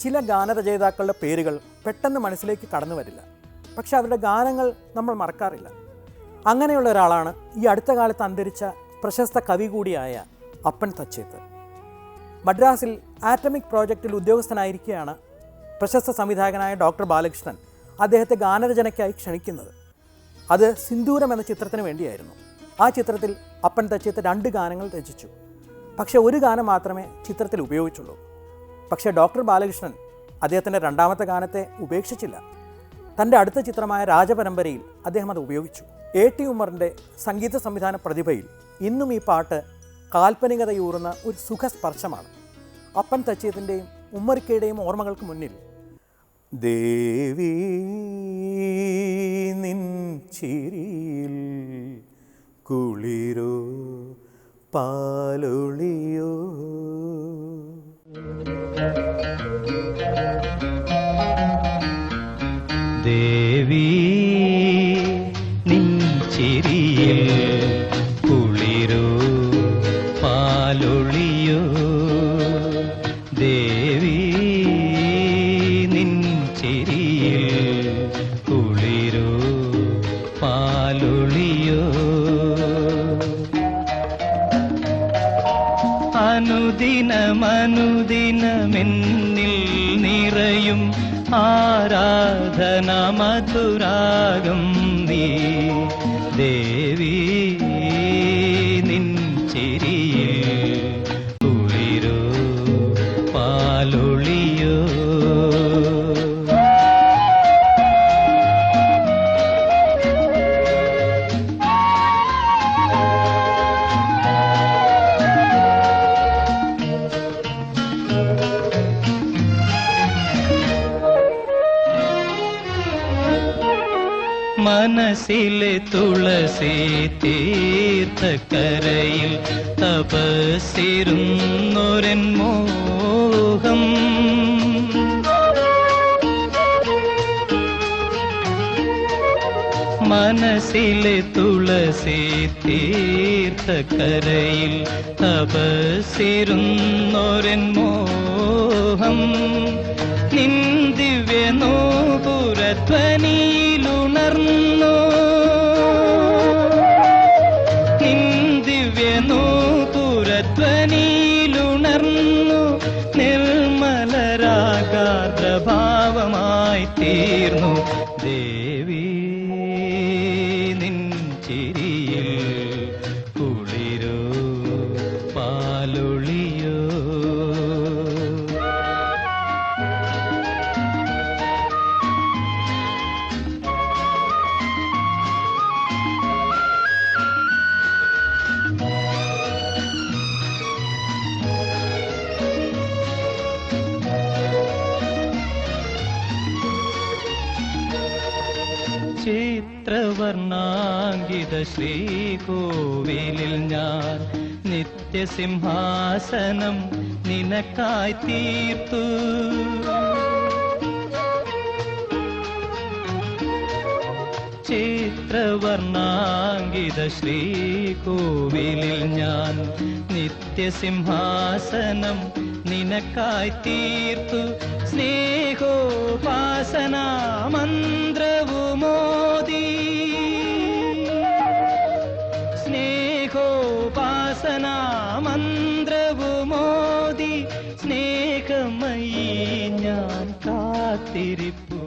ചില ഗാനരചയിതാക്കളുടെ പേരുകൾ പെട്ടെന്ന് മനസ്സിലേക്ക് കടന്നു വരില്ല, പക്ഷെ അവരുടെ ഗാനങ്ങൾ നമ്മൾ മറക്കാറില്ല. അങ്ങനെയുള്ള ഒരാളാണ് ഈ അടുത്ത കാലത്ത് അന്തരിച്ച പ്രശസ്ത കവി കൂടിയായ അപ്പൻ തച്ചേത്ത്. മദ്രാസിൽ ആറ്റമിക് പ്രോജക്റ്റിൽ ഉദ്യോഗസ്ഥനായിരിക്കെയാണ് പ്രശസ്ത സംവിധായകനായ ഡോക്ടർ ബാലകൃഷ്ണൻ അദ്ദേഹത്തെ ഗാനരചനയ്ക്കായി ക്ഷണിക്കുന്നത്. അത് സിന്ദൂരം എന്ന ചിത്രത്തിന് വേണ്ടിയായിരുന്നു. ആ ചിത്രത്തിൽ അപ്പൻ തച്ചേത്ത് 2 ഗാനങ്ങൾ രചിച്ചു. പക്ഷേ ഒരു ഗാനം മാത്രമേ ചിത്രത്തിൽ ഉപയോഗിച്ചുള്ളൂ. പക്ഷേ ഡോക്ടർ ബാലകൃഷ്ണൻ അദ്ദേഹത്തിൻ്റെ 2ാമത്തെ ഗാനത്തെ ഉപേക്ഷിച്ചില്ല. തൻ്റെ അടുത്ത ചിത്രമായ രാജപരമ്പരയിൽ അദ്ദേഹം അത് ഉപയോഗിച്ചു. A.T. ഉമ്മറിൻ്റെ സംഗീത സംവിധാന പ്രതിഭയിൽ ഇന്നും ഈ പാട്ട് കാൽപ്പനികതയൂറുന്ന ഒരു സുഖസ്പർശമാണ്. അപ്പൻ തച്ചേത്തിൻ്റെയും ഉമ്മറിക്കയുടെയും ഓർമ്മകൾക്ക് മുന്നിൽ ദേവി നിൻ ചിരിയിൽ കുളിരോ പാലൊളിയോ ദേവി നിൻ ചിരിയിൽ കുളിരോ പാലൊളിയോ ദേവി നിൻ ചിരിയിൽ കുളിരോ പാലൊളിയോ അനുദിനമനുദിനമെന്നിൽ നിറയും ആരാധന മധുരാഗം നീ ദേവി നിൻ ചിരിയിൽ കുളിരോ പാലൊളിയോ മനസ്സിലെ തുളസി തീർത്ഥക്കരയിൽ തപസ്സിരുന്നൊരൻ മോഹം മനസ്സിലെ തുളസി തീർത്ഥക്കരയിൽ തപസ്സിരുന്നൊരൻ മോഹം നിൻ ദിവ്യനൂപുരധ്വനിയിലുണർന്നു നിൻ ദിവ്യനൂപുരധ്വനിയിലുണർന്നു നിർമ്മലരാഗാർദ്രഭാവമായി തീർന്നു ദേവി നിൻ ചിരിയിൽ കുളിരോ പാലൊളിയോ ചിത്രവർണ്ണാങ്കിത ശ്രീകോവിലിൽ ഞാൻ നിത്യസിംഹാസനം നിനക്കായി തീർത്തു ചിത്രവർണ്ണാങ്കിത ശ്രീകോവിലിൽ ഞാൻ നിത്യസിംഹാസനം നിനക്കായി തീർത്തു സ്നേഹോപാസനാ മന്ത്രവുമോദി സ്നേഹോപാസനാ മന്ത്രവുമോദി സ്നേഹമയീ ഞാൻ കാത്തിരിപ്പു